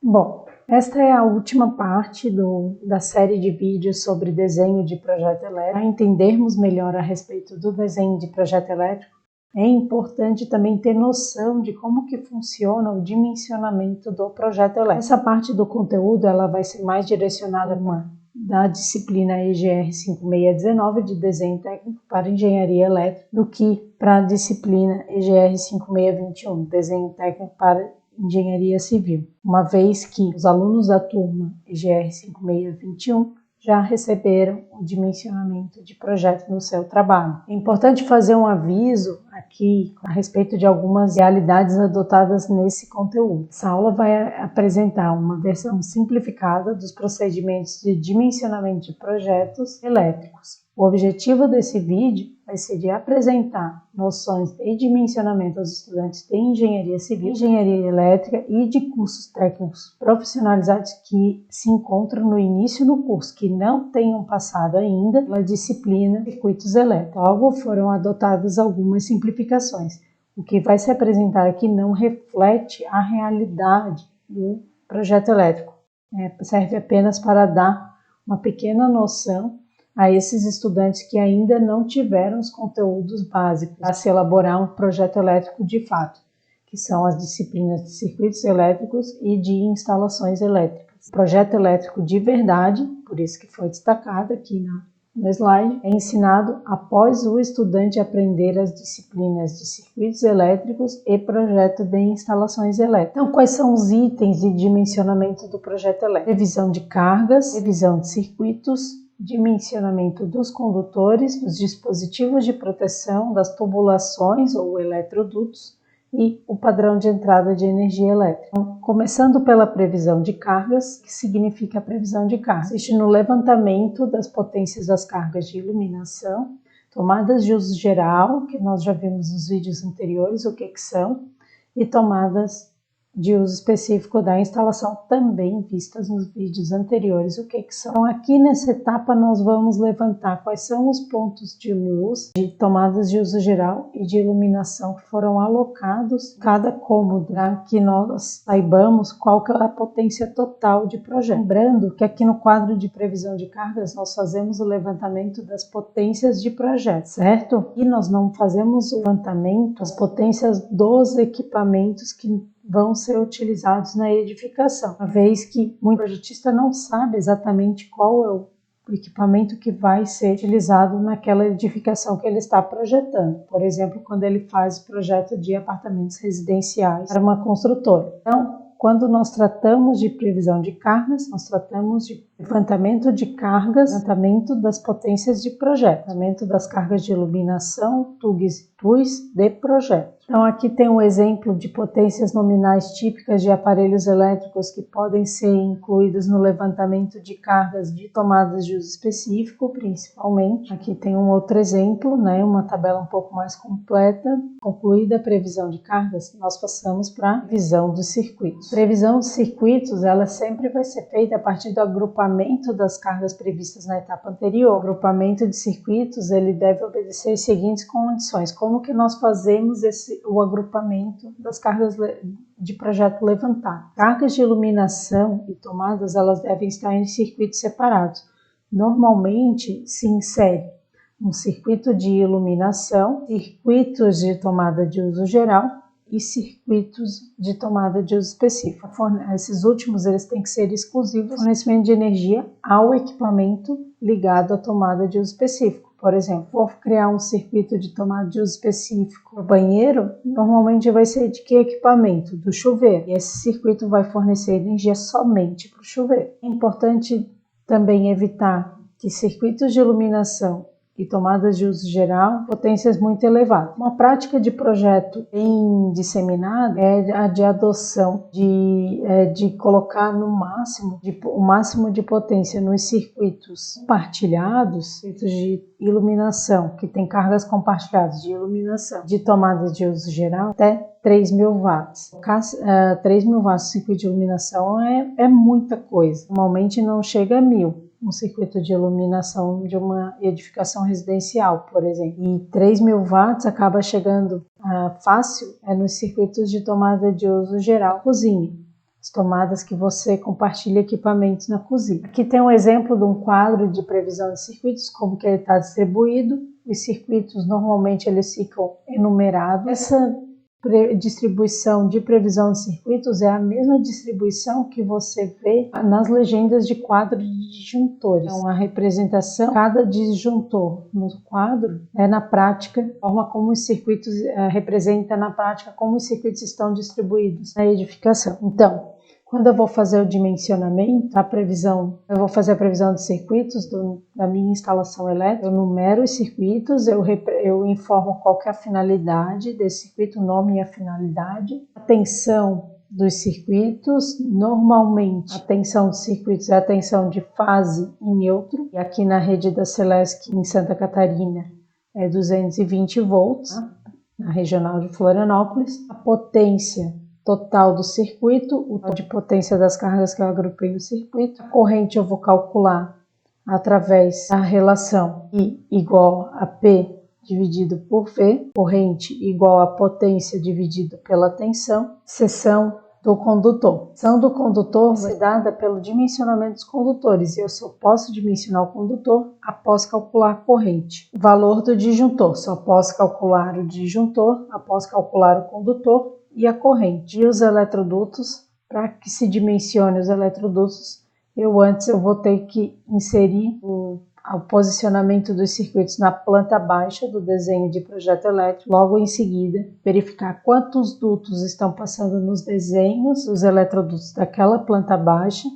Bom, esta é a última parte da série de vídeos sobre desenho de projeto elétrico. Para entendermos melhor a respeito do desenho de projeto elétrico, é importante também ter noção de como que funciona o dimensionamento do projeto elétrico. Essa parte do conteúdo ela vai ser mais direcionada da disciplina EGR 5619 de Desenho Técnico para Engenharia Elétrica do que para a disciplina EGR 5621, Desenho Técnico para Engenharia Civil, uma vez que os alunos da turma EGR 5621 já receberam o dimensionamento de projeto no seu trabalho. É importante fazer um aviso aqui a respeito de algumas realidades adotadas nesse conteúdo. Essa aula vai apresentar uma versão simplificada dos procedimentos de dimensionamento de projetos elétricos. O objetivo desse vídeo vai ser de apresentar noções de dimensionamento aos estudantes de engenharia civil, engenharia elétrica e de cursos técnicos profissionalizados que se encontram no início do curso, que não tenham passado ainda pela disciplina circuitos elétricos. Logo foram adotadas algumas simplificações. O que vai se apresentar aqui não reflete a realidade do projeto elétrico. Serve apenas para dar uma pequena noção a esses estudantes que ainda não tiveram os conteúdos básicos para se elaborar um projeto elétrico de fato, que são as disciplinas de circuitos elétricos e de instalações elétricas. Projeto elétrico de verdade, por isso que foi destacado aqui no slide, é ensinado após o estudante aprender as disciplinas de circuitos elétricos e projeto de instalações elétricas. Então, quais são os itens de dimensionamento do projeto elétrico? Revisão de cargas, revisão de circuitos, dimensionamento dos condutores, dos dispositivos de proteção, das tubulações ou eletrodutos e o padrão de entrada de energia elétrica. Então, começando pela previsão de cargas, que significa a previsão de cargas? Consiste no levantamento das potências das cargas de iluminação, tomadas de uso geral, que nós já vimos nos vídeos anteriores o que são, e tomadas de uso específico da instalação, também vistas nos vídeos anteriores, o que são. Então, aqui nessa etapa nós vamos levantar quais são os pontos de luz de tomadas de uso geral e de iluminação que foram alocados em cada cômodo, para que nós saibamos qual que é a potência total de projeto. Lembrando que aqui no quadro de previsão de cargas nós fazemos o levantamento das potências de projeto, certo? E nós não fazemos o levantamento das potências dos equipamentos que vão ser utilizados na edificação, uma vez que muito projetista não sabe exatamente qual é o equipamento que vai ser utilizado naquela edificação que ele está projetando. Por exemplo, quando ele faz o projeto de apartamentos residenciais para uma construtora. Então, quando nós tratamos de previsão de cargas, nós tratamos de levantamento de cargas, levantamento das potências de projeto, levantamento das cargas de iluminação, TUGs e TUIs de projeto. Então aqui tem um exemplo de potências nominais típicas de aparelhos elétricos que podem ser incluídos no levantamento de cargas de tomadas de uso específico, principalmente. Aqui tem um outro exemplo, uma tabela um pouco mais completa. Concluída a previsão de cargas, nós passamos para a previsão dos circuitos. Previsão dos circuitos, ela sempre vai ser feita a partir do agrupamento das cargas previstas na etapa anterior. O agrupamento de circuitos, ele deve obedecer as seguintes condições. Como que nós fazemos o agrupamento das cargas de projeto levantado? Cargas de iluminação e tomadas, elas devem estar em circuitos separados. Normalmente se insere um circuito de iluminação, circuitos de tomada de uso geral e circuitos de tomada de uso específico. Esses últimos eles têm que ser exclusivos do fornecimento de energia ao equipamento ligado à tomada de uso específico. Por exemplo, vou criar um circuito de tomada de uso específico para o banheiro, normalmente vai ser de que equipamento? Do chuveiro. E esse circuito vai fornecer energia somente para o chuveiro. É importante também evitar que circuitos de iluminação e tomadas de uso geral, potências muito elevadas. Uma prática de projeto bem disseminada é a de adoção de colocar o máximo de potência nos circuitos compartilhados, circuitos de iluminação, que tem cargas compartilhadas de iluminação, de tomadas de uso geral, até 3.000 watts. 3.000 watts de circuito de iluminação é muita coisa. Normalmente não chega a 1.000. Um circuito de iluminação de uma edificação residencial, por exemplo. E 3.000 watts acaba chegando fácil nos circuitos de tomada de uso geral, cozinha. as tomadas que você compartilha equipamentos na cozinha. Aqui tem um exemplo de um quadro de previsão de circuitos, como que ele está distribuído. Os circuitos normalmente eles ficam enumerados. Essa distribuição de previsão de circuitos é a mesma distribuição que você vê nas legendas de quadro de disjuntores. Então, a representação de cada disjuntor no quadro é na prática a forma como os circuitos representa na prática como os circuitos estão distribuídos na edificação. Então, quando eu vou fazer o dimensionamento, eu vou fazer a previsão de circuitos da minha instalação elétrica, eu numero os circuitos, eu informo qual que é a finalidade desse circuito, o nome e a finalidade, a tensão dos circuitos, normalmente a tensão dos circuitos é a tensão de fase e neutro, e aqui na rede da Celesc em Santa Catarina é 220 volts, na regional de Florianópolis, a potência total do circuito, o total de potência das cargas que eu agrupei no circuito. A corrente eu vou calcular através da relação I igual a P dividido por V, corrente igual a potência dividido pela tensão, seção do condutor. A seção do condutor vai ser dada pelo dimensionamento dos condutores e eu só posso dimensionar o condutor após calcular a corrente. O valor do disjuntor, só posso calcular o disjuntor após calcular o condutor e a corrente. E os eletrodutos, para que se dimensione os eletrodutos, eu vou ter que inserir o posicionamento dos circuitos na planta baixa do desenho de projeto elétrico, logo em seguida verificar quantos dutos estão passando nos desenhos, os eletrodutos daquela planta baixa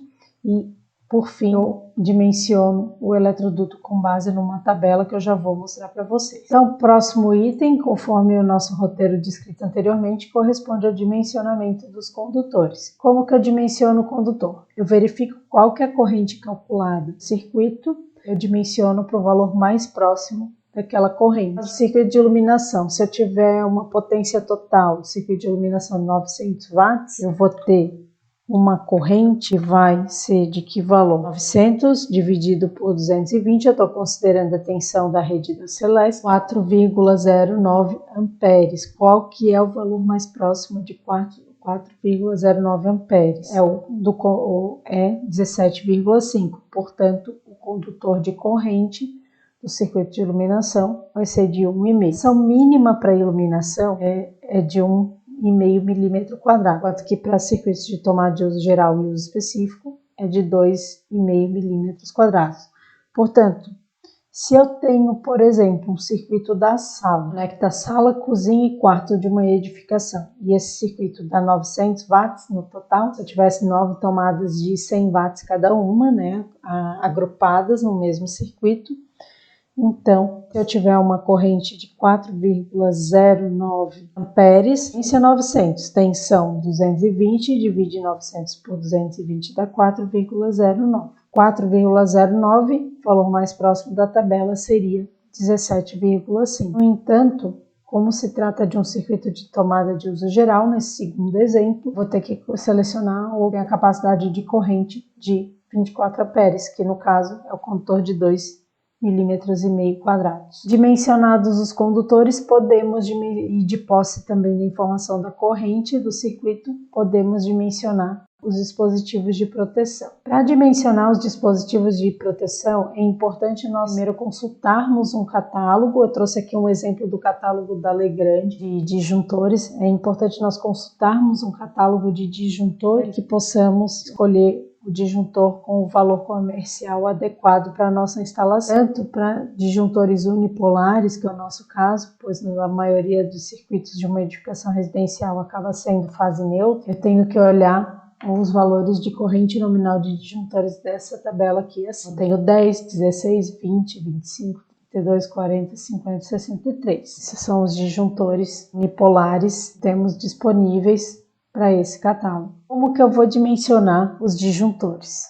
e, por fim, eu dimensiono o eletroduto com base numa tabela que eu já vou mostrar para vocês. Então, o próximo item, conforme o nosso roteiro descrito anteriormente, corresponde ao dimensionamento dos condutores. Como que eu dimensiono o condutor? Eu verifico qual que é a corrente calculada do circuito, eu dimensiono para o valor mais próximo daquela corrente. O circuito de iluminação, se eu tiver uma potência total do circuito de iluminação de 900 watts, eu vou ter uma corrente que vai ser de que valor? 900 dividido por 220, eu estou considerando a tensão da rede da Celesc, 4,09 amperes. Qual que é o valor mais próximo de 4,09 amperes? É 17,5. Portanto, o condutor de corrente do circuito de iluminação vai ser de 1,5. A tensão mínima para iluminação é de 1,5 milímetro quadrado, enquanto que para circuitos de tomada de uso geral e uso específico é de 2,5 milímetros quadrados. Portanto, se eu tenho, por exemplo, um circuito da sala, conecta sala, cozinha e quarto de uma edificação, e esse circuito dá 900 watts no total, se eu tivesse 9 tomadas de 100 watts cada uma, agrupadas no mesmo circuito, então, se eu tiver uma corrente de 4,09 amperes, potência 900, tensão 220, divide 900 por 220 dá 4,09. 4,09, o valor mais próximo da tabela seria 17,5. No entanto, como se trata de um circuito de tomada de uso geral, nesse segundo exemplo, vou ter que selecionar a capacidade de corrente de 24 amperes, que no caso é o condutor de 2,5 milímetros quadrados. Dimensionados os condutores, e de posse também da informação da corrente do circuito, podemos dimensionar os dispositivos de proteção. Para dimensionar os dispositivos de proteção, é importante nós primeiro consultarmos um catálogo. Eu trouxe aqui um exemplo do catálogo da Legrand de disjuntores. É importante nós consultarmos um catálogo de disjuntores que possamos escolher o disjuntor com o valor comercial adequado para a nossa instalação, tanto para disjuntores unipolares, que é o nosso caso, pois a maioria dos circuitos de uma edificação residencial acaba sendo fase neutra. Eu tenho que olhar os valores de corrente nominal de disjuntores dessa tabela aqui. Assim, eu tenho 10, 16, 20, 25, 32, 40, 50, 63. Esses são os disjuntores unipolares que temos disponíveis para esse catálogo. Como que eu vou dimensionar os disjuntores?